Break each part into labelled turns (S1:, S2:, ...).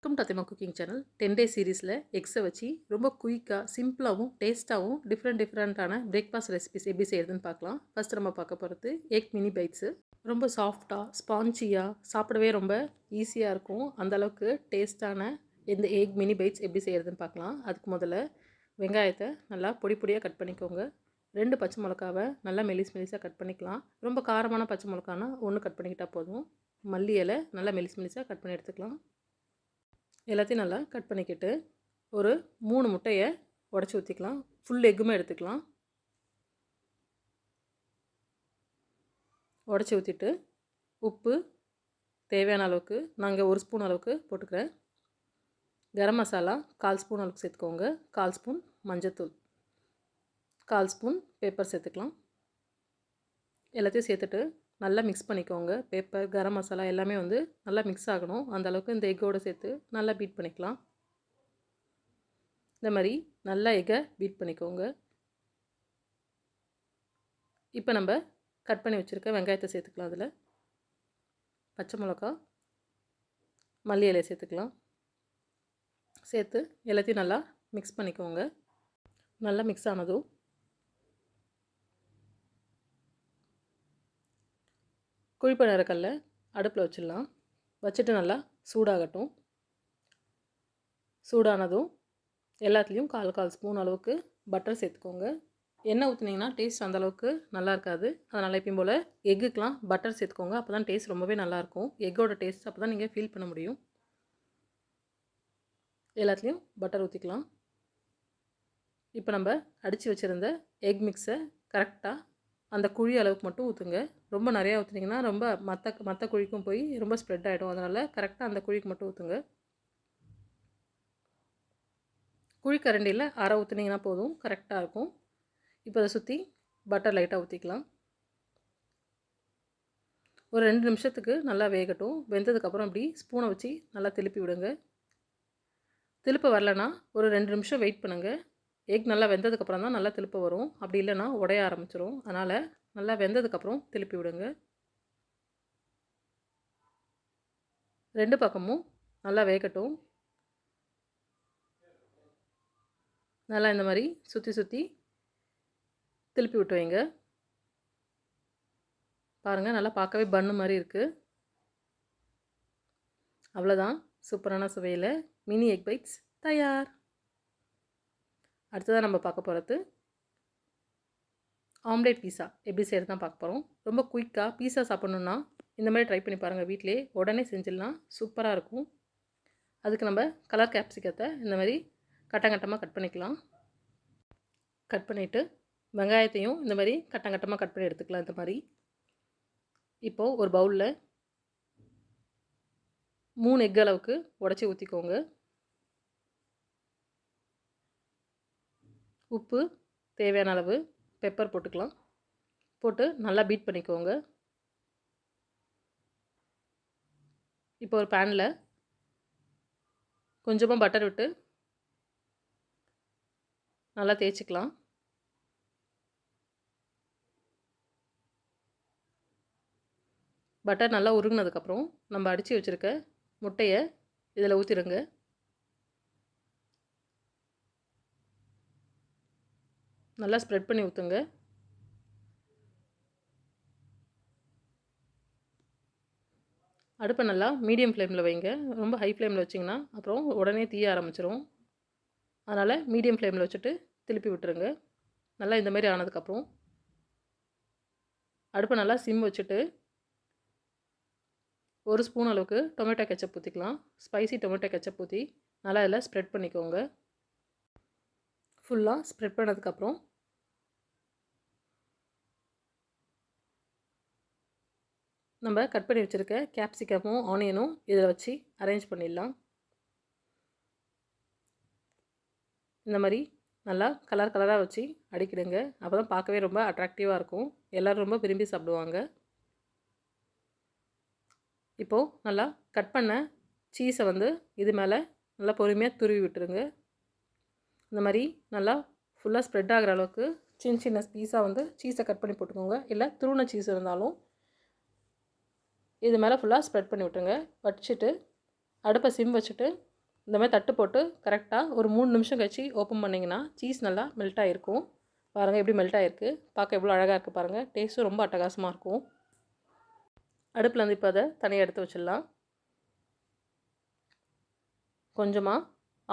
S1: Welcome to Athima cooking channel. 10 day சீரீஸில் எக்ஸை வச்சு ரொம்ப குயிக்காக, சிம்பிளாகவும், டேஸ்ட்டாகவும் டிஃப்ரெண்ட்டான பிரேக்ஃபாஸ்ட் ரெசிபிஸ் எப்படி செய்கிறதுன்னு பார்க்கலாம். ஃபஸ்ட் நம்ம பார்க்க போகிறது எக் மினி பைட்ஸு. ரொம்ப சாஃப்டாக, ஸ்பான்ச்சியாக, சாப்பிடவே ரொம்ப ஈஸியாக இருக்கும். அந்தளவுக்கு டேஸ்ட்டான இந்த எக் மினி பைட்ஸ் எப்படி செய்கிறதுன்னு பார்க்கலாம். அதுக்கு முதல்ல வெங்காயத்தை நல்லா பொடி பொடியாக கட் பண்ணிக்கோங்க. 2 பச்சை மிளகாவை நல்லா மெலிசாக கட் பண்ணிக்கலாம். ரொம்ப காரமான பச்சை மிளகானா 1 கட் பண்ணிக்கிட்டால் போதும். மல்லி இலை நல்லா மெலிசாக கட் பண்ணி எடுத்துக்கலாம். எல்லாத்தையும் நல்லா கட் பண்ணிக்கிட்டு ஒரு 3 முட்டையை உடச்சி ஊற்றிக்கலாம். ஃபுல் எக்குமே எடுத்துக்கலாம். உடச்சி ஊற்றிட்டு உப்பு தேவையான அளவுக்கு, நாங்கள் 1 ஸ்பூன் அளவுக்கு போட்டுக்கிறேன். கரம் மசாலா 1/4 ஸ்பூன் அளவுக்கு சேர்த்துக்கோங்க. 1/4 ஸ்பூன் மஞ்சத்தூள், 1/4 ஸ்பூன் பெப்பர் சேர்த்துக்கலாம். எல்லாத்தையும் சேர்த்துட்டு நல்லா மிக்ஸ் பண்ணிக்கோங்க. பெப்பர், கரம் மசாலா எல்லாமே நல்லா மிக்ஸ் ஆகணும். அந்த அளவுக்கு இந்த எக்கோடு சேர்த்து நல்லா பீட் பண்ணிக்கலாம். இந்த மாதிரி நல்லா எக்கை பீட் பண்ணிக்கோங்க. இப்போ நம்ம கட் பண்ணி வச்சுருக்க வெங்காயத்தை சேர்த்துக்கலாம். அதில் பச்சை மிளகா, மல்லி இலையை சேர்த்துக்கலாம். சேர்த்து எல்லாத்தையும் நல்லா மிக்ஸ் பண்ணிக்கோங்க. நல்லா மிக்ஸ் ஆனதும் குழிப்பணியாரக்கல்லை அடுப்பில் வச்சிடலாம். வச்சுட்டு நல்லா சூடாகட்டும். சூடானதும் எல்லாத்துலேயும் 1/4 ஸ்பூன் அளவுக்கு பட்டர் சேர்த்துக்கோங்க. எண்ணெய் ஊற்றுனீங்கன்னா டேஸ்ட் அந்தளவுக்கு நல்லா இருக்காது. அதனால் எப்பயும் போல் எக்குக்கெலாம் பட்டர் சேர்த்துக்கோங்க. அப்போ தான் டேஸ்ட் ரொம்பவே நல்லாயிருக்கும். எக்கோட டேஸ்ட் அப்போ தான் நீங்கள் ஃபீல் பண்ண முடியும். எல்லாத்துலேயும் பட்டர் ஊற்றிக்கலாம். இப்போ நம்ம அடித்து வச்சுருந்த எக் மிக்ஸை கரெக்டாக அந்த குழி அளவுக்கு மட்டும் ஊற்றுங்க. ரொம்ப நிறையா ஊற்றுனீங்கன்னா ரொம்ப மற்ற குழிக்கும் போய் ரொம்ப ஸ்ப்ரெட் ஆகிடும். அதனால் கரெக்டாக அந்த குழிக்கு மட்டும் ஊற்றுங்க. குழி கரண்டியில் அரை ஊற்றுனீங்கன்னா போதும், கரெக்டாக இருக்கும். இப்போ அதை சுற்றி பட்டர் லைட்டாக ஊற்றிக்கலாம். ஒரு 2 நிமிஷத்துக்கு நல்லா வேகட்டும். வெந்ததுக்கப்புறம் அப்படி ஸ்பூனை வச்சு நல்லா திருப்பி விடுங்க. திருப்ப வரலன்னா ஒரு 2 நிமிஷம் வெயிட் பண்ணுங்கள். எக் நல்லா வெந்ததுக்கப்புறம் தான் நல்லா திருப்ப வரும். அப்படி இல்லைன்னா உடைய ஆரம்பிச்சிடும். அதனால் நல்லா வெந்ததுக்கப்புறம் திருப்பி விடுங்க. 2 பக்கமும் நல்லா வேகட்டும். நல்லா இந்த மாதிரி சுற்றி திருப்பி விட்டு வைங்க. பாருங்கள், நல்லா பார்க்கவே பன்னு மாதிரி இருக்குது. அவ்வளோதான், சூப்பரான சுவையில் மினி எக் பைட்ஸ் தயார். அடுத்ததாக நம்ம பார்க்க போகிறது ஆம்லேட் பீஸா எப்படி செய்கிறது தான் பார்க்க போகிறோம். ரொம்ப குயிக்காக பீஸா சாப்பிட்ணுன்னா இந்த மாதிரி ட்ரை பண்ணி பாருங்கள். வீட்டிலே உடனே செஞ்சிடலாம், சூப்பராக இருக்கும். அதுக்கு நம்ம கலர் கேப்சிகத்தை இந்த மாதிரி கட்டமாக கட் பண்ணிக்கலாம். கட் பண்ணிவிட்டு வெங்காயத்தையும் இந்த மாதிரி கட்டமாக கட் பண்ணி எடுத்துக்கலாம். இந்த மாதிரி இப்போது ஒரு பவுலில் 3 எக் அளவுக்கு உடச்சி ஊற்றிக்கோங்க. உப்பு தேவையான அளவு, பெப்பர் போட்டுக்கலாம். போட்டு நல்லா பீட் பண்ணிக்கோங்க. இப்போ ஒரு பேனில் கொஞ்சமாக பட்டர் விட்டு நல்லா தேய்ச்சிக்கலாம். பட்டர் நல்லா உருகுனதுக்கப்புறம் நம்ம அடித்து வச்சுருக்க முட்டையை இதில் ஊற்றிடுங்க. நல்லா ஸ்ப்ரெட் பண்ணி ஊற்றுங்க. அடுப்பை நல்லா மீடியம் ஃப்ளேமில் வைங்க. ரொம்ப ஹை ஃப்ளேமில் வச்சிங்கன்னா அப்புறம் உடனே தீய ஆரம்பிச்சிடும். அதனால் மீடியம் ஃப்ளேமில் வச்சுட்டு திருப்பி விட்டுருங்க. நல்லா இந்த மாதிரி ஆனதுக்கப்புறம் அடுப்பை நல்லா சிம் வச்சுட்டு 1 ஸ்பூன் அளவுக்கு டொமேட்டோ கெச்சப் ஊற்றிக்கலாம். ஸ்பைசி டொமேட்டோ கெச்சப் ஊற்றி நல்லா இதில் ஸ்ப்ரெட் பண்ணிக்கோங்க. ஃபுல்லாக ஸ்ப்ரெட் பண்ணதுக்கப்புறம் நம்ம கட் பண்ணி வச்சுருக்க கேப்சிகமும் ஆனியனும் இதில் வச்சு அரேஞ்ச் பண்ணிடலாம். இந்த மாதிரி நல்லா கலராக வச்சு அடிக்கிடுங்க. அப்போ தான் பார்க்கவே ரொம்ப அட்ராக்டிவாக இருக்கும். எல்லோரும் ரொம்ப விரும்பி சாப்பிடுவாங்க. இப்போது நல்லா கட் பண்ண சீஸை இது மேலே நல்லா பொறுமையாக துருவி விட்டுருங்க. இந்த மாதிரி நல்லா ஃபுல்லாக ஸ்ப்ரெட் ஆகிற அளவுக்கு சின்ன பீஸாக சீஸை கட் பண்ணி போட்டுக்கோங்க. இல்லை துருவின சீஸ் இருந்தாலும் இது மேலே ஃபுல்லாக ஸ்ப்ரெட் பண்ணி விட்டுருங்க. வச்சுட்டு அடுப்பை சிம் வச்சுட்டு இந்த மாதிரி தட்டு போட்டு கரெக்டாக ஒரு 3 நிமிஷம் கழிச்சு ஓப்பன் பண்ணிங்கன்னா சீஸ் நல்லா மெல்ட் ஆகிருக்கும். பாருங்கள் எப்படி மெல்ட் ஆகிருக்கு, பார்க்க எவ்வளோ அழகாக இருக்குது பாருங்கள். டேஸ்ட்டும் ரொம்ப அட்டகாசமாக இருக்கும். அடுப்பில் வந்து இப்போ அதை தனியாக எடுத்து வச்சிடலாம். கொஞ்சமாக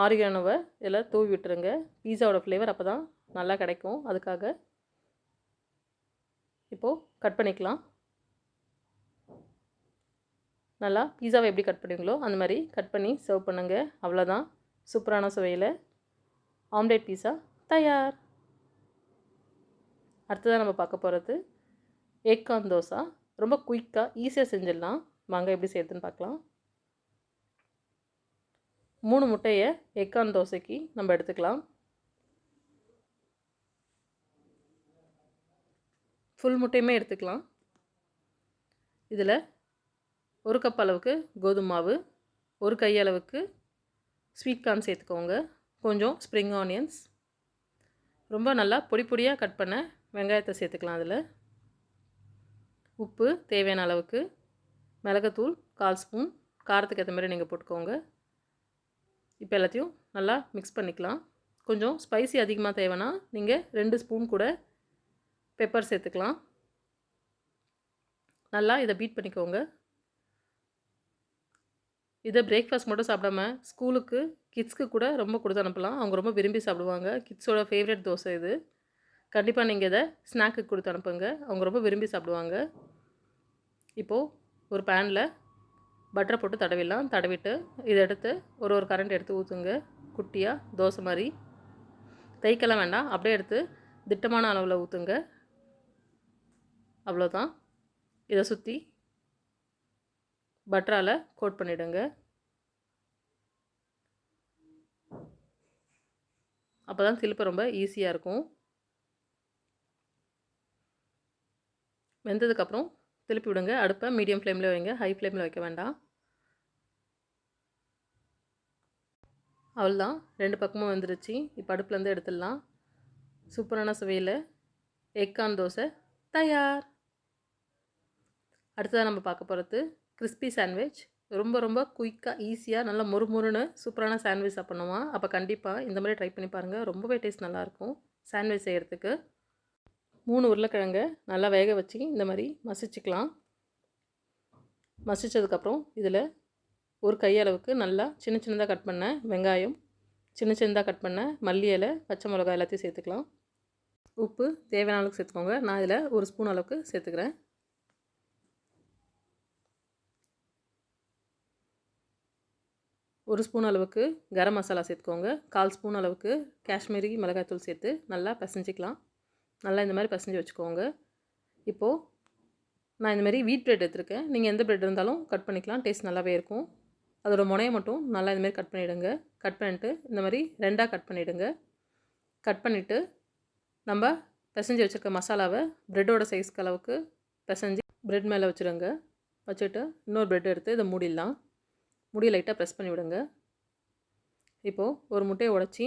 S1: ஆரிகானோவை இதில் தூவி விட்டுருங்க. பீஸாவோட ஃப்ளேவர் அப்போ தான் நல்லா கிடைக்கும். அதுக்காக இப்போது கட் பண்ணிக்கலாம். நல்லா பீஸாவை எப்படி கட் பண்ணுவீங்களோ அந்த மாதிரி கட் பண்ணி சர்வ் பண்ணுங்கள். அவ்வளோதான், சூப்பரான சுவையில் ஆம்லேட் பீஸா தயார். அடுத்ததாக நம்ம பார்க்க போகிறது எக் கார்ன் தோசை. ரொம்ப குயிக்காக ஈஸியாக செஞ்சிடலாம். வாங்க எப்படி செய்யறதுன்னு பார்க்கலாம். 3 முட்டையை எக் கார்ன் தோசைக்கு நம்ம எடுத்துக்கலாம். ஃபுல் முட்டையுமே எடுத்துக்கலாம். இதில் 1 கப் அளவுக்கு கோதுமை மாவு, 1 கை அளவுக்கு ஸ்வீட் கார்ன் சேர்த்துக்கோங்க, கொஞ்சம் ஸ்ப்ரிங் ஆனியன்ஸ், ரொம்ப நல்லா பொடி பொடியாக கட் பண்ண வெங்காயத்தை சேர்த்துக்கலாம். அதில் உப்பு தேவையான அளவுக்கு, மிளகுத்தூள் 1/4 ஸ்பூன், காரத்துக்கு ஏற்ற மாதிரி நீங்கள் போட்டுக்கோங்க. இப்போ எல்லாத்தையும் நல்லா மிக்ஸ் பண்ணிக்கலாம். கொஞ்சம் ஸ்பைசி அதிகமாக தேவைன்னா நீங்கள் 2 ஸ்பூன் கூட பெப்பர் சேர்த்துக்கலாம். நல்லா இதை பீட் பண்ணிக்கோங்க. இதை பிரேக்ஃபாஸ்ட் மட்டும் சாப்பிடாம ஸ்கூலுக்கு கிட்ஸ்க்கு கூட ரொம்ப கொடுத்து அனுப்பலாம். அவங்க ரொம்ப விரும்பி சாப்பிடுவாங்க. கிட்ஸோட ஃபேவரட் தோசை இது. கண்டிப்பாக நீங்கள் இதை ஸ்நாக்குக்கு கொடுத்து அனுப்புங்க. அவங்க ரொம்ப விரும்பி சாப்பிடுவாங்க. இப்போது ஒரு பேனில் பட்டரை போட்டு தடவிடலாம். தடவிட்டு இதை எடுத்து ஒரு கரண்ட் எடுத்து ஊற்றுங்க. குட்டியாக தோசை மாதிரி தைக்கலாம் வேண்டாம், அப்படியே எடுத்து திட்டமான அளவில் ஊற்றுங்க. அவ்வளோதான். இதை சுற்றி பட்டரால் கோட் பண்ணிவிடுங்க. அப்போ தான் திருப்ப ரொம்ப ஈஸியாக இருக்கும். வெந்ததுக்கப்புறம் திருப்பி விடுங்க. அடுப்பை மீடியம் ஃப்ளேமில் வைங்க, ஹை ஃப்ளேமில் வைக்க வேண்டாம். அவ்வளோதான், 2 பக்கமும் வெந்துருச்சு. இப்போ அடுப்புலேருந்து எடுத்துடலாம். சூப்பரான சுவையில் எக் கார்ன் தோசை தயார். அடுத்ததாக நம்ம பார்க்க போகிறது கிறிஸ்பி சாண்ட்விச். ரொம்ப ரொம்ப குயிக்காக ஈஸியாக நல்லா மொறுமொறுன்னு சூப்பரான சாண்ட்விச் சாப்பிட்ணுமா? அப்போ கண்டிப்பாக இந்த மாதிரி ட்ரை பண்ணி பாருங்கள். ரொம்பவே டேஸ்ட் நல்லாயிருக்கும். சாண்ட்விச் செய்கிறதுக்கு 3 உருளைக்கிழங்கை நல்லா வேக வச்சு இந்த மாதிரி மசிச்சுக்கலாம். மசித்ததுக்கப்புறம் இதில் 1 கையளவுக்கு நல்லா சின்ன சின்னதாக கட் பண்ண வெங்காயம், சின்ன சின்னதாக கட் பண்ண மல்லி இலை, பச்சை மிளகாய் எல்லாத்தையும் சேர்த்துக்கலாம். உப்பு தேவையான அளவுக்கு சேர்த்துக்கோங்க. நான் இதில் 1 ஸ்பூன் அளவுக்கு சேர்த்துக்கிறேன். ஒரு ஸ்பூன் அளவுக்கு கரம் மசாலா சேர்த்துக்கோங்க. 1/4 ஸ்பூன் அளவுக்கு காஷ்மீரி மிளகாய்த்தூள் சேர்த்து நல்லா பிசைஞ்சிக்கலாம். நல்லா இந்த மாதிரி பிசைஞ்சு வச்சுக்கோங்க. இப்போது நான் இந்த மாதிரி வீட் பிரெட் எடுத்துருக்கேன். நீங்கள் எந்த பிரெட் இருந்தாலும் கட் பண்ணிக்கலாம். டேஸ்ட் நல்லாவே இருக்கும். அதோட முனையை மட்டும் நல்லா இந்தமாதிரி கட் பண்ணிவிடுங்க. கட் பண்ணிவிட்டு இந்த மாதிரி 2ஆக கட் பண்ணிவிடுங்க. கட் பண்ணிவிட்டு நம்ம பிசைஞ்சு வச்சுருக்க மசாலாவை ப்ரெட்டோட சைஸ்க்கு அளவுக்கு பிசைஞ்சு ப்ரெட் மேலே வச்சுருங்க. வச்சுட்டு இன்னொரு ப்ரெட் எடுத்து இதை மூடிடலாம். முடியை லைட்டாக ப்ரெஸ் பண்ணி விடுங்க. இப்போது ஒரு முட்டையை உடச்சி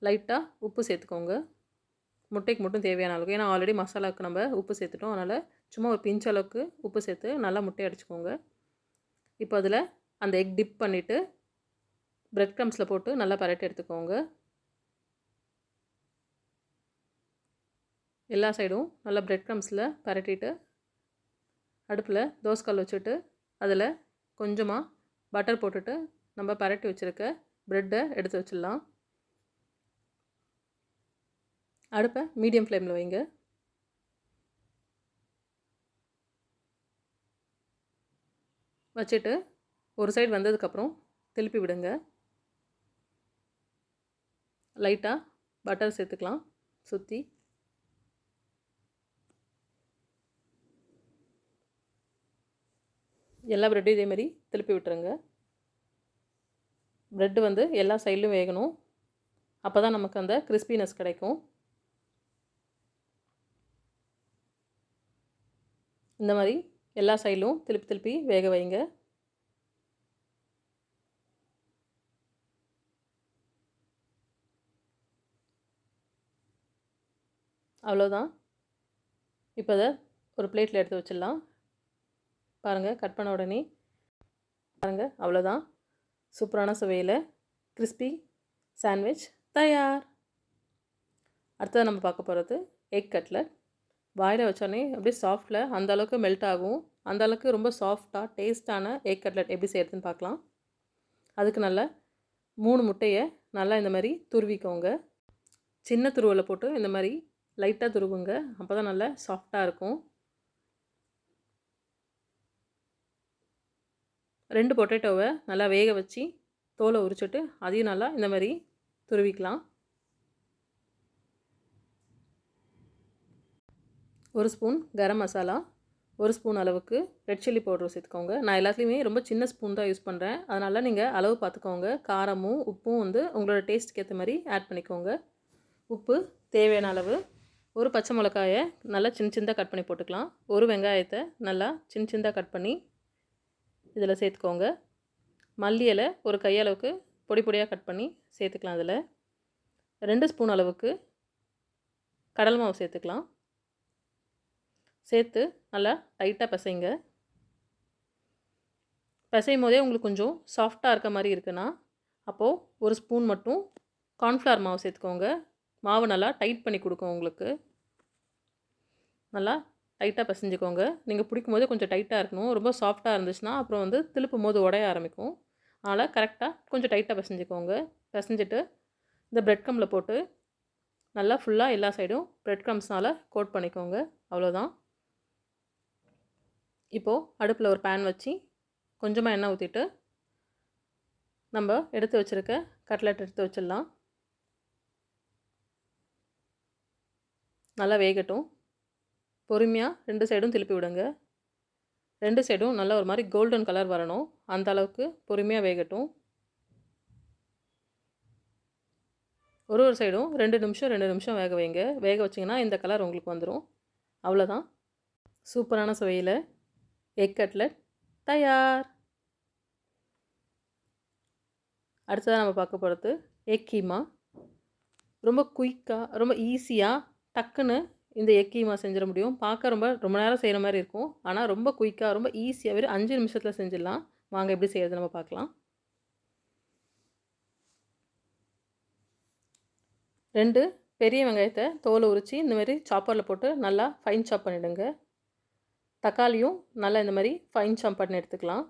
S1: லைட்டாக உப்பு சேர்த்துக்கோங்க. முட்டைக்கு மட்டும் தேவையான அளவுக்கு, ஏன்னா ஆல்ரெடி மசாலாவுக்கு நம்ம உப்பு சேர்த்துட்டோம். அதனால் சும்மா ஒரு பிஞ்ச் அளவுக்கு உப்பு சேர்த்து நல்லா முட்டையை அடிச்சுக்கோங்க. இப்போ அதில் அந்த எக் டிப் பண்ணிவிட்டு ப்ரெட் க்ரம்ஸில் போட்டு நல்லா பரட்டி எடுத்துக்கோங்க. எல்லா சைடும் நல்லா ப்ரெட் க்ரம்ஸில் பரட்டிட்டு அடுப்பில் தோசைக்கல் வச்சுட்டு அதில் கொஞ்சமாக பட்டர் போட்டுட்டு நம்ம பரட்டி வச்சுருக்க ப்ரெட்டை எடுத்து வச்சிடலாம். அடுப்பை மீடியம் ஃப்ளேமில் வைங்க. வச்சுட்டு ஒரு சைடு வந்ததுக்கப்புறம் திருப்பி விடுங்க. லைட்டாக பட்டர் சேர்த்துக்கலாம் சுற்றி. எல்லா ப்ரெட்டும் இதேமாதிரி திருப்பி விட்டுருங்க. ப்ரெட்டு வந்து எல்லா சைட்லையும் வேகணும். அப்போ தான் நமக்கு அந்த கிறிஸ்பினஸ் கிடைக்கும். இந்த மாதிரி எல்லா சைட்லும் திருப்பி திருப்பி வேக வைங்க. அவ்வளோதான். இப்போ அதை ஒரு பிளேட்டில் எடுத்து வச்சிடலாம். பாருங்கள், கட் பண்ண உடனே பாருங்கள், அவ்வளோதான். சூப்பரான சுவையில் கிறிஸ்பி சாண்ட்விச் தயார். அடுத்தது நம்ம பார்க்க போகிறது எக் கட்லட். வாயில் வச்சோடனே அப்படியே சாஃப்டில் அந்தளவுக்கு மெல்ட் ஆகும். அந்தளவுக்கு ரொம்ப சாஃப்டாக டேஸ்ட்டான எக் கட்லட் எப்படி செய்கிறதுன்னு பார்க்கலாம். அதுக்கு நல்லா 3 முட்டையை நல்லா இந்த மாதிரி துருவிக்கோங்க. சின்ன துருவலை போட்டு இந்த மாதிரி லைட்டாக துருவுங்க. அப்போ தான் நல்லா சாஃப்டாக இருக்கும். 2 பொட்டேட்டோவை நல்லா வேக வச்சு தோலை உரிச்சிட்டு அதையும் நல்லா இந்த மாதிரி துருவிக்கலாம். 1 ஸ்பூன் கரம் மசாலா, 1 ஸ்பூன் அளவுக்கு ரெட் சில்லி பவுடர் சேர்த்துக்கோங்க. நான் எல்லாத்துலேயுமே ரொம்ப சின்ன ஸ்பூன் தான் யூஸ் பண்ணுறேன். அதனால் நீங்கள் அளவு பார்த்துக்கோங்க. காரமும் உப்பும் வந்து உங்களோட டேஸ்ட்டுக்கு ஏற்ற மாதிரி ஆட் பண்ணிக்கோங்க. உப்பு தேவையான அளவு. 1 பச்சை மிளகாயை நல்லா சின்ன சின்னதாக கட் பண்ணி போட்டுக்கலாம். 1 வெங்காயத்தை நல்லா சின்ன சின்னதாக கட் பண்ணி இதில் சேர்த்துக்கோங்க. மல்லி இலை 1 கையளவுக்கு பொடி பொடியாக கட் பண்ணி சேர்த்துக்கலாம். அதில் 2 ஸ்பூன் அளவுக்கு கடலை மாவு சேர்த்துக்கலாம். சேர்த்து நல்லா டைட்டாக பிசைங்க. பிசையும் போதே உங்களுக்கு கொஞ்சம் சாஃப்டாக இருக்க மாதிரி இருக்குன்னா அப்போது 1 ஸ்பூன் மட்டும் கார்ன்ஃப்ளவர் மாவு சேர்த்துக்கோங்க. மாவு நல்லா டைட் பண்ணி கொடுக்கும் உங்களுக்கு. நல்லா டைட்டாக பிசைஞ்சிக்கோங்க. நீங்கள் பிடிக்கும் போது கொஞ்சம் டைட்டாக இருக்கணும். ரொம்ப சாஃப்டாக இருந்துச்சுன்னா அப்புறம் வந்து திருப்பும் போது உடைய ஆரம்பிக்கும். அதனால் கரெக்டாக கொஞ்சம் டைட்டாக பிசைஞ்சிக்கோங்க. பிசைஞ்சிட்டு இந்த பிரெட் க்ரம்பில் போட்டு நல்லா ஃபுல்லாக எல்லா சைடும் பிரெட் க்ரம்ஸ்னால் கோட் பண்ணிக்கோங்க. அவ்வளோதான். இப்போது அடுப்பில் ஒரு பேன் வச்சு கொஞ்சமாக எண்ணெய் ஊற்றிட்டு நம்ம எடுத்து வச்சுருக்க கட்லெட் எடுத்து வச்சிடலாம். நல்லா வேகட்டும். பொறுமையாக 2 சைடும் திருப்பி விடுங்க. 2 சைடும் நல்லா ஒரு மாதிரி கோல்டன் கலர் வரணும். அந்த அளவுக்கு பொறுமையாக வேகட்டும். ஒரு சைடும் 2 நிமிஷம் வேக வைங்க. வேக வச்சிங்கன்னா இந்த கலர் உங்களுக்கு வந்துடும். அவ்வளோதான். சூப்பரான சுவையில் எக் கட்லட் தயார். அடுத்ததாக நம்ம பார்க்க போகிறது எக் கீமா. ரொம்ப குயிக்காக ரொம்ப ஈஸியாக டக்குன்னு இந்த எக் கீமா செஞ்சிட முடியும். பார்க்க ரொம்ப நேரம் செய்கிற மாதிரி இருக்கும். ஆனால் ரொம்ப குயிக்காக ரொம்ப ஈஸியாக வெறும் 5 நிமிஷத்தில் செஞ்சிடலாம். வாங்க எப்படி செய்கிறது நம்ம பார்க்கலாம். 2 பெரிய வெங்காயத்தை தோலை உரித்து இந்த மாதிரி சாப்பரில் போட்டு நல்லா ஃபைன் சாப் பண்ணிவிடுங்க. தக்காளியும் நல்லா இந்த மாதிரி ஃபைன் சாப் பண்ணி எடுத்துக்கலாம்.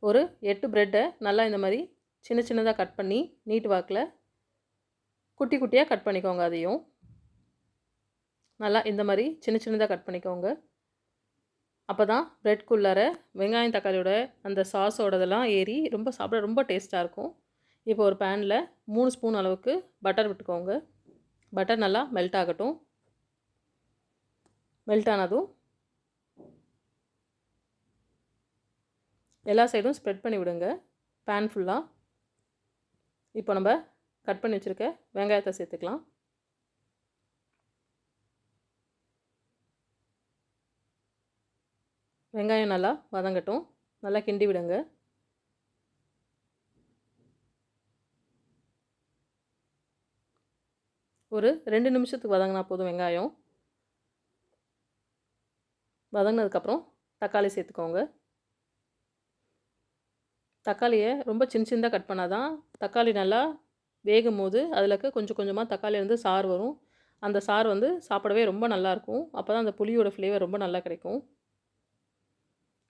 S1: ஒரு 8 ப்ரெட்டை நல்லா இந்த மாதிரி சின்ன சின்னதாக கட் பண்ணி நீட் வாக்கில் குட்டி குட்டியாக கட் பண்ணிக்கோங்க. அதையும் நல்லா இந்த மாதிரி சின்ன சின்னதாக கட் பண்ணிக்கோங்க. அப்போ தான் ப்ரெட்குள்ளார வெங்காயம் தக்காளியோட அந்த சாஸோடதெல்லாம் ஏறி சாப்பிட ரொம்ப டேஸ்ட்டாக இருக்கும். இப்போ ஒரு பேனில் 3 ஸ்பூன் அளவுக்கு பட்டர் விட்டுக்கோங்க. பட்டர் நல்லா மெல்ட் ஆகட்டும். மெல்ட் ஆனதும் எல்லா சைடும் ஸ்ப்ரெட் பண்ணி விடுங்க பேன் ஃபுல்லாக. இப்போ நம்ம கட் பண்ணி வச்சுருக்க வெங்காயத்தை சேர்த்துக்கலாம். வெங்காயம் நல்லா வதங்கட்டும். நல்லா கிண்டி விடுங்க. ஒரு 2 நிமிஷத்துக்கு வதங்கினா போதும். வெங்காயம் வதங்கினதுக்கப்புறம் தக்காளி சேர்த்துக்கோங்க. தக்காளியை ரொம்ப சின்ன சின்னதாக கட் பண்ணால் தான் தக்காளி நல்லா வேகும் போது அதில் கொஞ்சம் கொஞ்சமாக தக்காளி சாறு வரும். அந்த சாறு சாப்பிடவே ரொம்ப நல்லாயிருக்கும். அப்போ தான் அந்த புளியோட ஃப்ளேவர் ரொம்ப நல்லா கிடைக்கும்.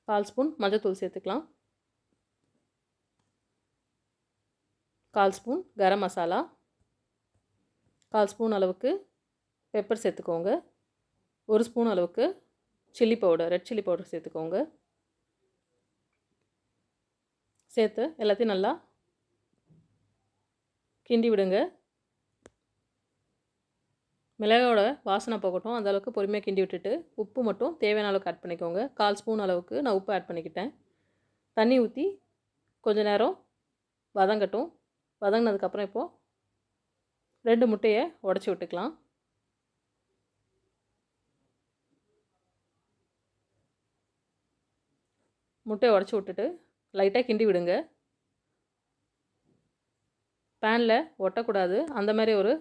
S1: 1/4 ஸ்பூன் மஞ்சள்தூள் சேர்த்துக்கலாம். 1/4 ஸ்பூன் கரம் மசாலா, 1/4 ஸ்பூன் அளவுக்கு பெப்பர் சேர்த்துக்கோங்க. 1 ஸ்பூன் அளவுக்கு chilli powder red chilli powder சேர்த்துக்கோங்க. சேர்த்து எல்லாத்தையும் நல்லா கிண்டி விடுங்க. மிளகாயோட வாசனை போகட்டும். அந்தளவுக்கு பொறுமையாக கிண்டி விட்டுட்டு உப்பு மட்டும் தேவையான அளவுக்கு ஆட் பண்ணிக்கோங்க. 1/4 ஸ்பூன் அளவுக்கு நான் உப்பு ஆட் பண்ணிக்கிட்டேன். தண்ணி ஊற்றி கொஞ்சம் நேரம் வதங்கட்டும். வதங்கினதுக்கப்புறம் இப்போது 2 முட்டையை உடச்சி விட்டுக்கலாம். முட்டையை உடச்சி விட்டுட்டு லைட்டாக கிண்டி விடுங்க. பேனில் ஒட்டக்கூடாது. அந்த மாதிரி ஒரு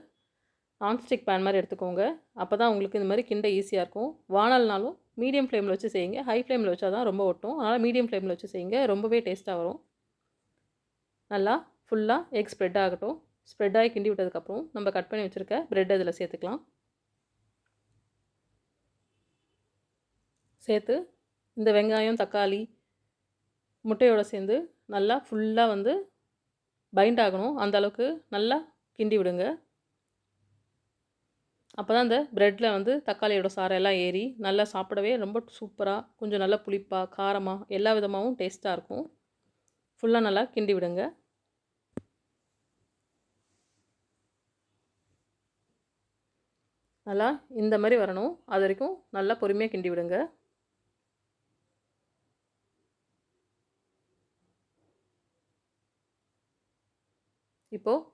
S1: நான்ஸ்டிக் பேன் மாதிரி எடுத்துக்கோங்க. அப்போ தான் உங்களுக்கு இந்த மாதிரி கிண்ட ஈஸியாக இருக்கும். வானல்னாலும் மீடியம் ஃப்ளேமில் வச்சு செய்யுங்க. ஹை ஃப்ளேமில் வச்சா தான் ரொம்ப ஒட்டும். அதனால் மீடியம் ஃப்ளேமில் வச்சு செய்யுங்க. ரொம்பவே டேஸ்ட்டாக வரும். நல்லா ஃபுல்லாக எக் ஸ்ப்ரெட் ஆகட்டும். ஸ்ப்ரெட் ஆகி கிண்டி விட்டதுக்கப்புறம் நம்ம கட் பண்ணி வச்சுருக்க ப்ரெட் அதில் சேர்த்துக்கலாம். சேர்த்து இந்த வெங்காயம், தக்காளி, முட்டையோடு சேர்ந்து நல்லா ஃபுல்லாக வந்து பைண்ட் ஆகணும். அந்த அளவுக்கு நல்லா கிண்டி விடுங்க. அப்போ தான் அந்த ப்ரெட்டில் வந்து தக்காளியோட சாரெல்லாம் ஏறி நல்லா சாப்பிடவே ரொம்ப சூப்பராக, கொஞ்சம் நல்லா புளிப்பாக, காரமாக, எல்லா விதமாகவும் டேஸ்ட்டாக இருக்கும். ஃபுல்லாக நல்லா கிண்டி விடுங்க. நல்லா இந்த மாதிரி வரணும். அது வரைக்கும் நல்லா பொறுமையாக கிண்டி விடுங்க. இப்போது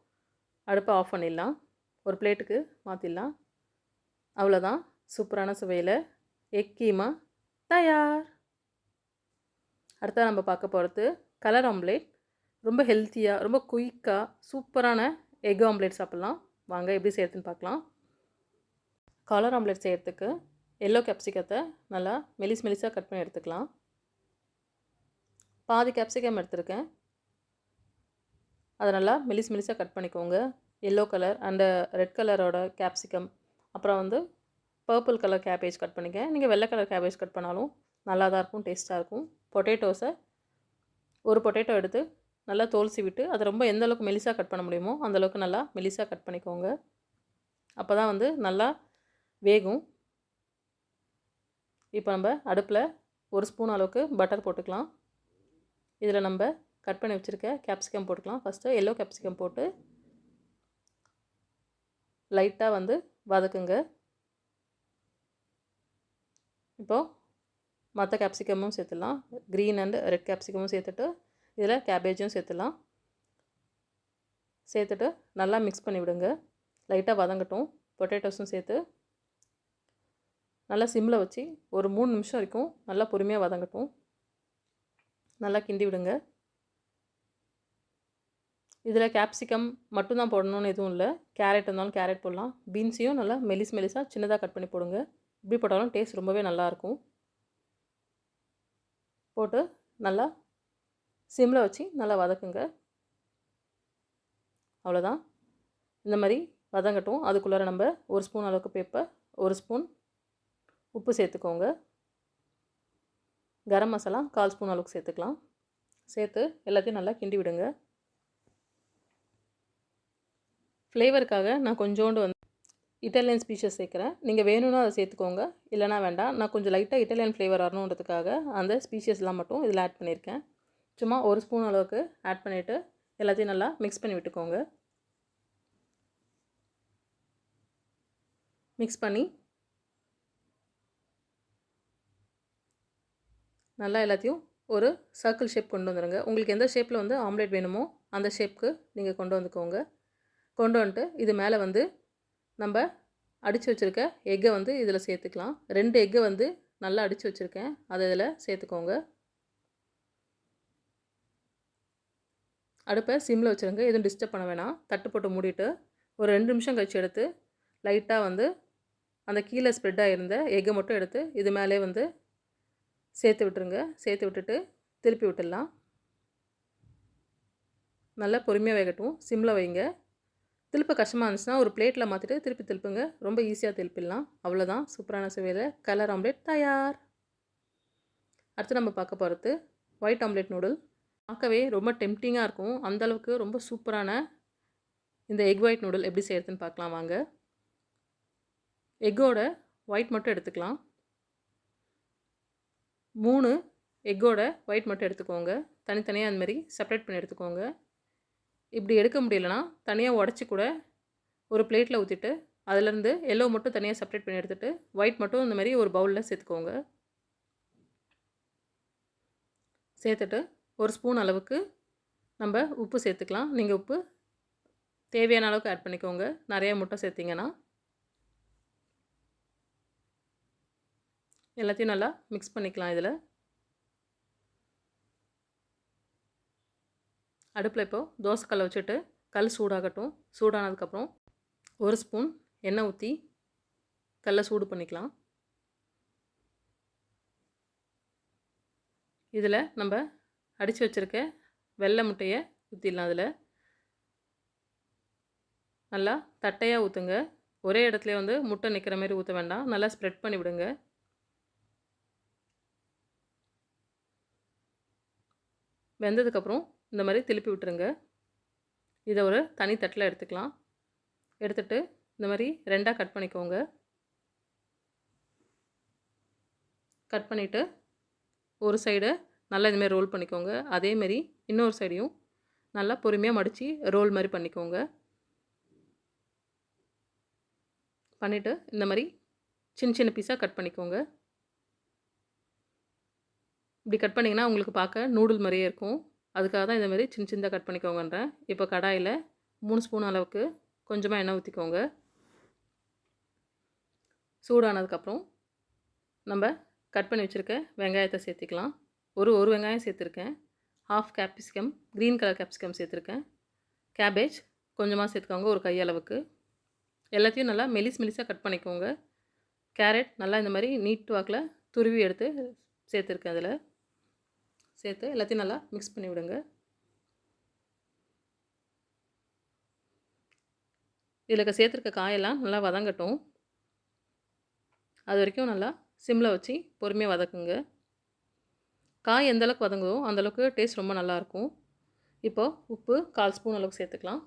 S1: அடுப்பை ஆஃப் பண்ணிடலாம். ஒரு பிளேட்டுக்கு மாற்றிடலாம். அவ்வளோதான், சூப்பரான சுவையில் எக் கீமா தயார். அடுத்தது நம்ம பார்க்க போகிறது கலர் ஆம்லேட். ரொம்ப ஹெல்த்தியாக, ரொம்ப குயிக்காக, சூப்பரான எக் ஆம்லேட் சாப்பிட்லாம். வாங்க எப்படி செய்யறதுன்னு பார்க்கலாம். கலர் ஆம்லேட் செய்கிறதுக்கு எல்லோ கேப்சிகத்தை நல்லா மெலிசாக கட் பண்ணி எடுத்துக்கலாம். பாதி கேப்சிகம் எடுத்துருக்கேன். அதை நல்லா மெலிசாக கட் பண்ணிக்கோங்க. எல்லோ கலர் அண்ட் ரெட் கலரோட கேப்சிகம், அப்புறம் வந்து பர்பிள் கலர் கேபேஜ் கட் பண்ணிக்கேன். நீங்கள் வெள்ளை கலர் கேபேஜ் கட் பண்ணாலும் நல்லா தான் இருக்கும், டேஸ்ட்டாக இருக்கும். பொட்டேட்டோஸை ஒரு பொட்டேட்டோ எடுத்து நல்லா தோல் சீவிட்டு அதை ரொம்ப எந்த அளவுக்கு மெலிசாக கட் பண்ண முடியுமோ அந்தளவுக்கு நல்லா மெலிசாக கட் பண்ணிக்கோங்க. அப்போ தான் வந்து நல்லா வேகும். இப்போ நம்ம அடுப்பில் ஒரு ஸ்பூன் அளவுக்கு பட்டர் போட்டுக்கலாம். இதில் நம்ம கட் பண்ணி வச்சுருக்க கேப்சிகம் போட்டுக்கலாம். ஃபஸ்ட்டு எல்லோ கேப்சிகம் போட்டு லைட்டாக வந்து வதக்குங்க. இப்போது மற்ற கேப்சிகமும் சேர்த்துடலாம். க்ரீன் அண்ட் ரெட் கேப்சிகமும் சேர்த்துட்டு இதில் கேபேஜும் சேர்த்துடலாம். சேர்த்துட்டு நல்லா மிக்ஸ் பண்ணி விடுங்க. லைட்டாக வதங்கட்டும். பொட்டேட்டோஸும் சேர்த்து நல்லா சிம்மில் வச்சு ஒரு 3 நிமிஷம் வரைக்கும் நல்லா பொறுமையாக வதங்கட்டும். நல்லா கிண்டி விடுங்க. இதில் கேப்சிகம் மட்டும்தான் போடணும்னு எதுவும் இல்லை. கேரட் இருந்தாலும் கேரட் போடலாம். பீன்ஸையும் நல்லா மெலிசாக சின்னதாக கட் பண்ணி போடுங்க. இப்படி போட்டாலும் டேஸ்ட் ரொம்பவே நல்லாயிருக்கும். போட்டு நல்லா சிம்மில் வச்சு நல்லா வதக்குங்க. அவ்வளோதான், இந்த மாதிரி வதங்கட்டும். அதுக்குள்ளார நம்ம ஒரு ஸ்பூன் அளவுக்கு பெப்பர், ஒரு ஸ்பூன் உப்பு சேர்த்துக்கோங்க. கரம் மசாலா 1/4 ஸ்பூன் அளவுக்கு சேர்த்துக்கலாம். சேர்த்து எல்லாத்தையும் நல்லா கிண்டி விடுங்க. ஃப்ளேவருக்காக நான் கொஞ்சோண்டு வந்து இட்டாலியன் ஸ்பீஷஸ் சேர்க்குறேன். நீங்கள் வேணும்னா அதை சேர்த்துக்கோங்க, இல்லைனா வேண்டாம். நான் கொஞ்சம் லைட்டாக இட்டாலியன் ஃப்ளேவர் வரணுன்றதுக்காக அந்த ஸ்பீஷஸ்லாம் மட்டும் இதில் ஆட் பண்ணியிருக்கேன். சும்மா ஒரு ஸ்பூன் அளவுக்கு ஆட் பண்ணிவிட்டு எல்லாத்தையும் நல்லா மிக்ஸ் பண்ணி விட்டுக்கோங்க. மிக்ஸ் பண்ணி நல்லா எல்லாத்தையும் ஒரு சர்க்கிள் ஷேப் கொண்டு வந்துடுங்க. உங்களுக்கு எந்த ஷேப்பில் வந்து ஆம்லேட் வேணுமோ அந்த ஷேப்புக்கு நீங்கள் கொண்டு வந்துக்கோங்க. கொண்டு வந்துட்டு இது மேலே வந்து நம்ம அடித்து வச்சுருக்க எக்கை வந்து இதில் சேர்த்துக்கலாம். 2 எக்கை வந்து நல்லா அடித்து வச்சுருக்கேன், அதை இதில் சேர்த்துக்கோங்க. அடுப்பை சிம்மில் வச்சுருங்க, எதுவும் டிஸ்டர்ப் பண்ண வேணாம். தட்டு போட்டு மூடிட்டு ஒரு 2 நிமிஷம் கழிச்சு எடுத்து லைட்டாக வந்து அந்த கீழே ஸ்ப்ரெட் ஆகிருந்த எக்கை மட்டும் எடுத்து இது மேலே வந்து சேர்த்து விட்டுருங்க. சேர்த்து விட்டுட்டு திருப்பி விட்டுடலாம். நல்லா பொறுமையாக வேகட்டும். சிம்மில் வைங்க. திருப்ப கஷ்டமாக இருந்துச்சுன்னா ஒரு பிளேட்டில் மாற்றிட்டு திருப்பி திருப்புங்க. ரொம்ப ஈஸியாக திருப்பிடலாம். அவ்வளோதான், சூப்பரான சுவையில் கலர் ஆம்லேட் தயார். அடுத்து நம்ம பார்க்க போகிறது ஒயிட் ஆம்லேட் நூடுல். பார்க்கவே ரொம்ப டெம்ப்டிங்காக இருக்கும். அந்தளவுக்கு ரொம்ப சூப்பரான இந்த எக் ஒயிட் நூடுல் எப்படி செய்கிறதுன்னு பார்க்கலாம் வாங்க. எக்கோட ஒயிட் மட்டும் எடுத்துக்கலாம். 3 எக்கோட ஒயிட் மட்டும் எடுத்துக்கோங்க. தனித்தனியாக அந்தமாரி செப்பரேட் பண்ணி எடுத்துக்கோங்க. இப்படி எடுக்க முடியலனா தனியாக உடச்சி கூட ஒரு பிளேட்டில் ஊற்றிட்டு அதிலேருந்து எல்லோ மட்டும் தனியாக செப்பரேட் பண்ணி எடுத்துகிட்டு ஒயிட் மட்டும் இந்த மாதிரி ஒரு பவுலில் சேர்த்துக்கோங்க. சேர்த்துட்டு ஒரு ஸ்பூன் அளவுக்கு நம்ம உப்பு சேர்த்துக்கலாம். நீங்கள் உப்பு தேவையான அளவுக்கு ஆட் பண்ணிக்கோங்க. நிறைய முட்டை சேர்த்திங்கன்னா எல்லாத்தையும் நல்லா மிக்ஸ் பண்ணிக்கலாம். இதில் அடுப்பில் இப்போது தோசைக்கல்லை வச்சுட்டு கல் சூடாகட்டும். சூடானதுக்கப்புறம் ஒரு ஸ்பூன் எண்ணெய் ஊற்றி கல்லை சூடு பண்ணிக்கலாம். இதில் நம்ம அடித்து வச்சுருக்க வெள்ளை முட்டையை ஊற்றிடலாம். அதில் நல்லா தட்டையாக ஊற்றுங்க. ஒரே இடத்துல வந்து முட்டை நிற்கிற மாதிரி ஊற்ற வேண்டாம். நல்லா ஸ்ப்ரெட் பண்ணி விடுங்க. வெந்ததுக்கப்புறம் இந்த மாதிரி திருப்பி விட்டுருங்க. இதை ஒரு தனி தட்டில் எடுத்துக்கலாம். எடுத்துகிட்டு இந்த மாதிரி 2ஆக கட் பண்ணிக்கோங்க. கட் பண்ணிவிட்டு ஒரு சைடை நல்லா இதுமாரி ரோல் பண்ணிக்கோங்க. அதேமாரி இன்னொரு சைடையும் நல்லா பொறுமையாக மடித்து ரோல் மாதிரி பண்ணிக்கோங்க. பண்ணிவிட்டு இந்த மாதிரி சின்ன சின்ன பீஸாக கட் பண்ணிக்கோங்க. இப்படி கட் பண்ணிங்கன்னா உங்களுக்கு பார்க்க நூடுல் மாதிரியே இருக்கும். அதுக்காக தான் இந்த மாதிரி சின்ன சின்னதாக கட் பண்ணிக்கோங்கன்றேன். இப்போ கடாயில் 3 ஸ்பூன் அளவுக்கு கொஞ்சமாக எண்ணெய் ஊற்றிக்கோங்க. சூடானதுக்கப்புறம் நம்ம கட் பண்ணி வச்சுருக்க வெங்காயத்தை சேர்த்துக்கலாம். ஒரு வெங்காயம் சேர்த்துருக்கேன். Half capsicum, green colour capsicum சேர்த்துருக்கேன். கேபேஜ் கொஞ்சமாக சேர்த்துக்கோங்க, ஒரு கையளவுக்கு. எல்லாத்தையும் நல்லா மெலிசாக கட் பண்ணிக்கோங்க. கேரட் நல்லா இந்த மாதிரி நீட் வாக்கில் துருவி எடுத்து சேர்த்துருக்கேன். அதில் சேர்த்து எல்லாத்தையும் நல்லா மிக்ஸ் பண்ணி விடுங்க. இதில் சேர்த்துருக்க காயெல்லாம் நல்லா வதங்கட்டும். அது வரைக்கும் நல்லா சிம்மில் வச்சு பொறுமையாக வதக்குங்க. காய் எந்தளவுக்கு வதங்குதோ அந்தளவுக்கு டேஸ்ட் ரொம்ப நல்லாயிருக்கும். இப்போது உப்பு 1/4 ஸ்பூன் அளவுக்கு சேர்த்துக்கலாம்.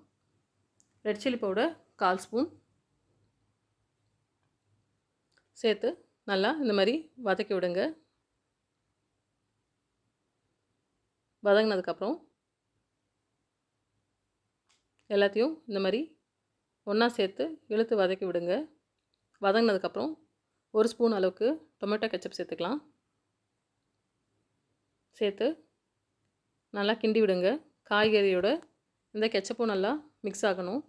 S1: ரெட் சில்லி பவுடர் 1/4 ஸ்பூன் சேர்த்து நல்லா இந்த மாதிரி வதக்கி விடுங்க. வதங்கினதுக்கப்புறம் எல்லாத்தையும் இந்த மாதிரி ஒன்றா சேர்த்து இழுத்து வதக்கி விடுங்க. வதங்கினதுக்கப்புறம் 1 ஸ்பூன் அளவுக்கு டொமேட்டோ கெச்சப் சேர்த்துக்கலாம். சேர்த்து நல்லா கிண்டி விடுங்க. காய்கறியோட இந்த கெச்சப்பும் நல்லா மிக்ஸ் ஆகணும்.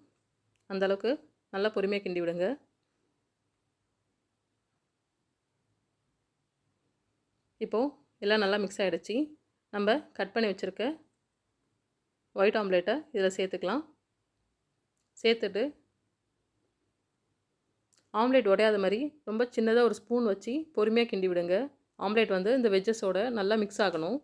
S1: அந்தளவுக்கு நல்லா பொறுமையாக கிண்டி விடுங்க. இப்போது எல்லாம் நல்லா மிக்ஸ் ஆகிடுச்சு. நம்ம கட் பண்ணி வச்சுருக்க ஒயிட் ஆம்லேட்டை இதில் சேர்த்துக்கலாம். சேர்த்துட்டு ஆம்லேட் உடையாத மாதிரி ரொம்ப சின்னதாக ஒரு ஸ்பூன் வச்சு பொறுமையாக கிண்டி விடுங்க. ஆம்லேட் வந்து இந்த வெஜ்ஜஸோட நல்லா மிக்ஸ் ஆகணும்.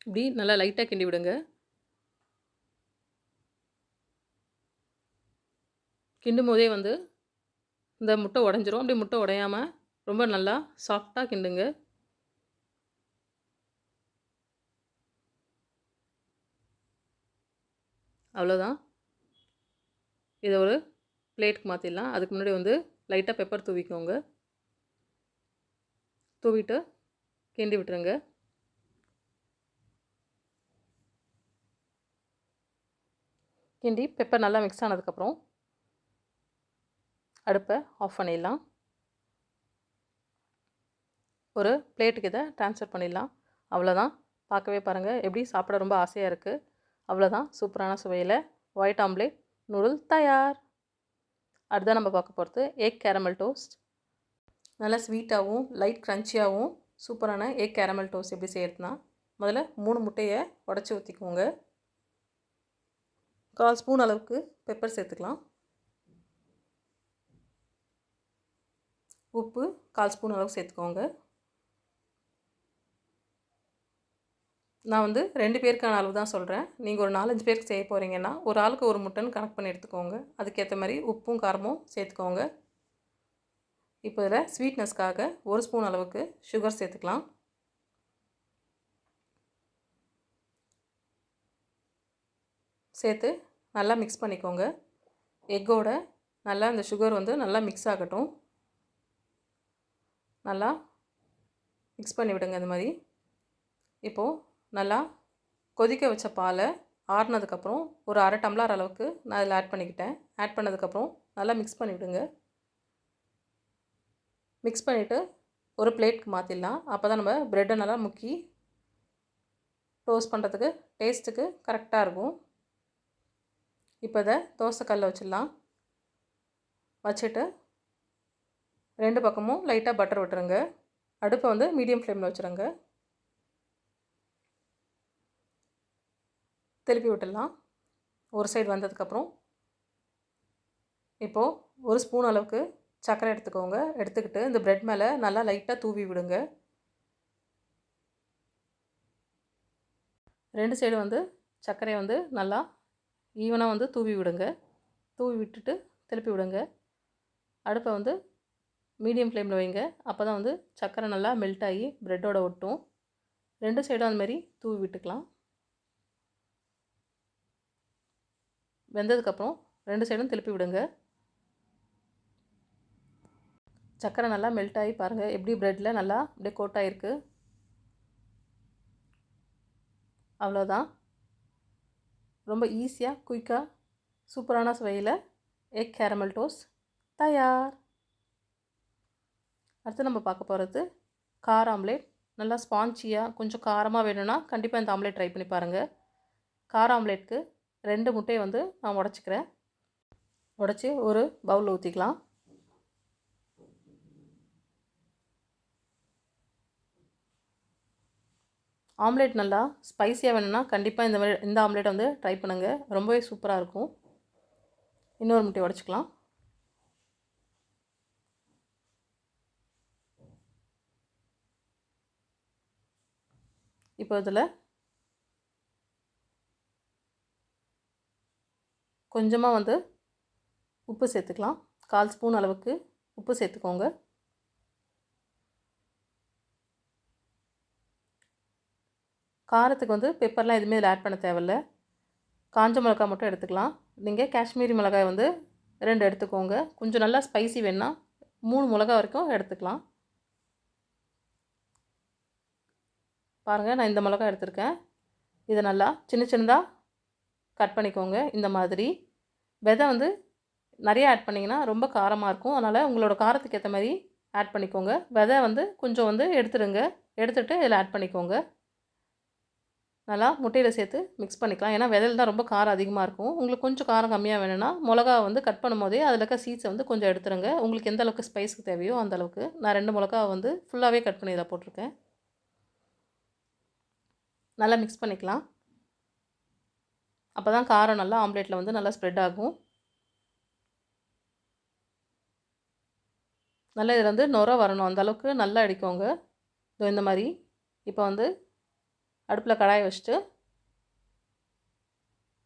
S1: இப்படி நல்லா லைட்டாக கிண்டி விடுங்க. கிண்டும் போதே வந்து இந்த முட்டை உடஞ்சிரும். அப்படி முட்டை உடையாமல் ரொம்ப நல்லா சாஃப்டாக கிண்டுங்க. அவ்வளோதான். இதை ஒரு பிளேட்டுக்கு மாற்றிடலாம். அதுக்கு முன்னாடி வந்து லைட்டாக பெப்பர் தூவிக்கோங்க. தூவிட்டு கிண்டி விட்டுருங்க. கிண்டி பெப்பர் நல்லா மிக்ஸ் ஆனதுக்கப்புறம் அடுப்பை ஆஃப் பண்ணிடலாம். ஒரு பிளேட்டுக்கு இதை ட்ரான்ஸ்ஃபர் பண்ணிடலாம். அவ்வளோதான். பார்க்கவே பாருங்கள் எப்படி சாப்பிட ரொம்ப ஆசையாக இருக்குது. அவ்வளோதான். சூப்பரான சுவையில் ஒயிட் ஆம்லேட் நூடுல் தயார். அடுத்ததான் நம்ம பார்க்க போகிறது எக் கேரமல் டோஸ்ட். நல்லா ஸ்வீட்டாகவும் லைட் க்ரன்ச்சியாகவும் சூப்பரான எக் கேரமல் டோஸ்ட் எப்படி செய்யறதுனா, முதல்ல 3 முட்டையை உடச்சி ஊற்றிக்கோங்க. 1/4 ஸ்பூன் அளவுக்கு பெப்பர் சேர்த்துக்கலாம். உப்பு 1/4 ஸ்பூன் அளவுக்கு சேர்த்துக்கோங்க. நான் வந்து 2 பேருக்கான அளவு தான் சொல்கிறேன். நீங்கள் ஒரு 4-5 பேருக்கு செய்ய போகிறீங்கன்னா ஒரு ஆளுக்கு ஒரு முட்டைன்னு கணக்கு பண்ணி எடுத்துக்கோங்க. அதுக்கேற்ற மாதிரி உப்பும் காரமும் சேர்த்துக்கோங்க. இப்போ இதில் ஸ்வீட்னஸ்க்காக 1 ஸ்பூன் அளவுக்கு சுகர் சேர்த்துக்கலாம். சேர்த்து நல்லா மிக்ஸ் பண்ணிக்கோங்க. எக்கோட நல்லா இந்த சுகர் வந்து நல்லா மிக்ஸ் ஆகட்டும். நல்லா மிக்ஸ் பண்ணி விடுங்க. இந்த மாதிரி இப்போது நல்லா கொதிக்க வச்ச பாலை ஆறுனதுக்கப்புறம் ஒரு 1/2 டம்ளர் அளவுக்கு நான் இதில் ஆட் பண்ணிக்கிட்டேன். ஆட் பண்ணதுக்கப்புறம் நல்லா மிக்ஸ் பண்ணி விடுங்க. மிக்ஸ் பண்ணிவிட்டு ஒரு பிளேட்டுக்கு மாற்றிடலாம். அப்போ தான் நம்ம ப்ரெட்டை நல்லா முக்கி டோஸ்ட் பண்ணுறதுக்கு டேஸ்ட்டுக்கு கரெக்டாக இருக்கும். இப்போ இதை தோசைக்கல்லில் வச்சிடலாம். வச்சுட்டு 2 பக்கமும் லைட்டாக பட்டர் விட்டுருங்க. அடுப்பை வந்து மீடியம் ஃப்ளேமில் வச்சுருங்க. திருப்பி விட்டுடலாம். ஒரு சைடு வந்ததுக்கப்புறம் இப்போது 1 ஸ்பூன் அளவுக்கு சர்க்கரை எடுத்துக்கோங்க. எடுத்துக்கிட்டு இந்த ப்ரெட் மேலே நல்லா லைட்டாக தூவி விடுங்க. 2 சைடு வந்து சர்க்கரையை வந்து நல்லா ஈவனாக வந்து தூவி விடுங்க. தூவி விட்டுட்டு திருப்பி விடுங்க. அடுப்பை வந்து மீடியம் ஃப்ளேமில் வைங்க. அப்போ தான் வந்து சர்க்கரை நல்லா மெல்ட் ஆகி ப்ரெட்டோட ஒட்டும். 2 சைடும் அந்தமாரி தூவி விட்டுக்கலாம். வெந்ததுக்கப்புறம் 2 சைடும் திருப்பி விடுங்க. சர்க்கரை நல்லா மெல்ட் ஆகி பாருங்கள் எப்படி ப்ரெட்டில் நல்லா அப்படியே கோட் ஆகிருக்கு. அவ்வளோதான். ரொம்ப ஈஸியாக குயிக்காக சூப்பரான சுவையில் எக் கேரமல் டோஸ்ட் தயார். அடுத்து நம்ம பார்க்க போகிறது கார ஆம்லேட். நல்லா ஸ்பான்ச்சியாக கொஞ்சம் காரமாக வேணும்னா கண்டிப்பாக இந்த ஆம்லேட் ட்ரை பண்ணி பாருங்கள். கார ஆம்லேட்க்கு 2 முட்டையை வந்து நான் உடச்சிக்கிறேன். உடச்சி ஒரு பவுலில் ஊற்றிக்கலாம். ஆம்லேட் நல்லா ஸ்பைஸியாக வேணும்னா கண்டிப்பாக இந்த ஆம்லேட்டை வந்து ட்ரை பண்ணுங்கள். ரொம்பவே சூப்பராக இருக்கும். இன்னொரு முட்டையை உடச்சிக்கலாம். இப்போ இதில் கொஞ்சமாக வந்து உப்பு சேர்த்துக்கலாம். 1/4 ஸ்பூன் அளவுக்கு உப்பு சேர்த்துக்கோங்க. காரத்துக்கு வந்து பெப்பர்லாம் எதுவுமே இதில் ஆட் பண்ண தேவையில்ல. காஞ்ச மிளகாய் மட்டும் எடுத்துக்கலாம். நீங்கள் காஷ்மீரி மிளகாய் வந்து 2 எடுத்துக்கோங்க. கொஞ்சம் நல்லா ஸ்பைசி வேணுன்னா 3 மிளகாய் வரைக்கும் எடுத்துக்கலாம். பாருங்கள், நான் இந்த மிளகாய் எடுத்திருக்கேன். இதை நல்லா சின்ன சின்னதாக கட் பண்ணிக்கோங்க. இந்த மாதிரி விதை வந்து நிறைய ஆட் பண்ணிங்கன்னா ரொம்ப காரமாக இருக்கும். அதனால் உங்களோட காரத்துக்கு ஏற்ற மாதிரி ஆட் பண்ணிக்கோங்க. விதை வந்து கொஞ்சம் வந்து எடுத்துடுங்க. எடுத்துகிட்டு இதில் ஆட் பண்ணிக்கோங்க. நல்லா முட்டையில் சேர்த்து மிக்ஸ் பண்ணிக்கலாம். ஏன்னா விதையில் தான் ரொம்ப காரம் அதிகமாக இருக்கும். உங்களுக்கு கொஞ்சம் காரம் கம்மியாக வேணும்னா மிளகா வந்து கட் பண்ணும்போதே அதில் இருக்க சீட்ஸை வந்து கொஞ்சம் எடுத்துருங்க. உங்களுக்கு எந்த அளவுக்கு ஸ்பைஸுக்கு தேவையோ அந்த அளவுக்கு. நான் 2 மிளகா வந்து ஃபுல்லாகவே கட் பண்ணி இதில் போட்டிருக்கேன். நல்லா மிக்ஸ் பண்ணிக்கலாம். அப்போ தான் காரம் நல்லா ஆம்லேட்டில் வந்து நல்லா ஸ்ப்ரெட் ஆகும். நல்லா இதில் வந்து நுரை வரணும். அந்தளவுக்கு நல்லா அடிக்கோங்க. இந்த மாதிரி. இப்போ வந்து அடுப்பில் கடாயை வச்சுட்டு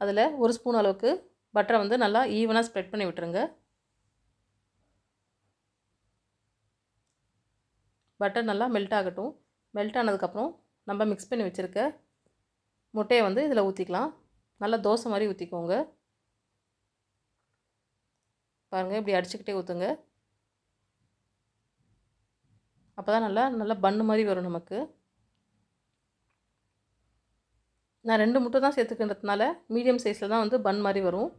S1: அதில் 1 ஸ்பூன் அளவுக்கு பட்டரை வந்து நல்லா ஈவனாக ஸ்ப்ரெட் பண்ணி விட்டுருங்க. பட்டர் நல்லா மெல்ட் ஆகட்டும். மெல்ட் ஆனதுக்கப்புறம் நம்ம மிக்ஸ் பண்ணி வச்சுருக்க முட்டையை வந்து இதில் ஊற்றிக்கலாம். நல்லா தோசை மாதிரி ஊற்றிக்கோங்க. பாருங்கள், இப்படி அடிச்சுக்கிட்டே ஊற்றுங்க. அப்போ தான் நல்லா பன்னு மாதிரி வரும் நமக்கு. நான் 2 முட்டை தான் சேர்த்துக்கின்றதுனால மீடியம் சைஸில் தான் வந்து பன் மாதிரி வரும்.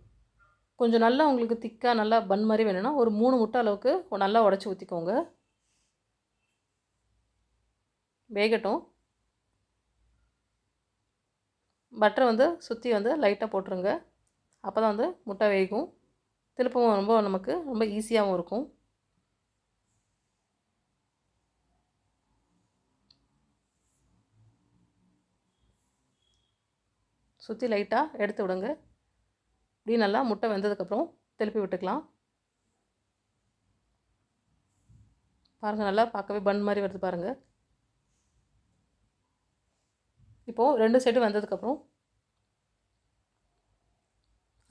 S1: கொஞ்சம் நல்லா உங்களுக்கு திக்காக நல்லா பன் மாதிரி வேணும்னா ஒரு 3 முட்டை அளவுக்கு நல்லா உடச்சி ஊற்றிக்கோங்க. வேகட்டும். பட்டரை வந்து சுற்றி வந்து லைட்டாக போட்டுருங்க. அப்போ தான் வந்து முட்டை வேகும். திருப்பவும் ரொம்ப நமக்கு ரொம்ப ஈஸியாகவும் இருக்கும். சுற்றி லைட்டாக எடுத்து விடுங்க. இப்படி நல்லா முட்டை வெந்ததுக்கப்புறம் திருப்பி விட்டுக்கலாம். பாருங்கள், நல்லா பார்க்கவே பன் மாதிரி வருது பாருங்கள். இப்போது 2 சைடு வெந்ததுக்கப்புறம்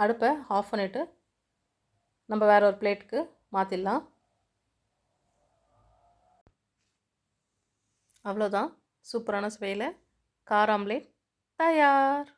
S1: அடுப்பை ஆஃப் பண்ணிவிட்டு நம்ம வேறு ஒரு பிளேட்டுக்கு மாற்றிடலாம். அவ்வளோதான், சூப்பரான சுவையில் கார ஆம்லேட் தயார்.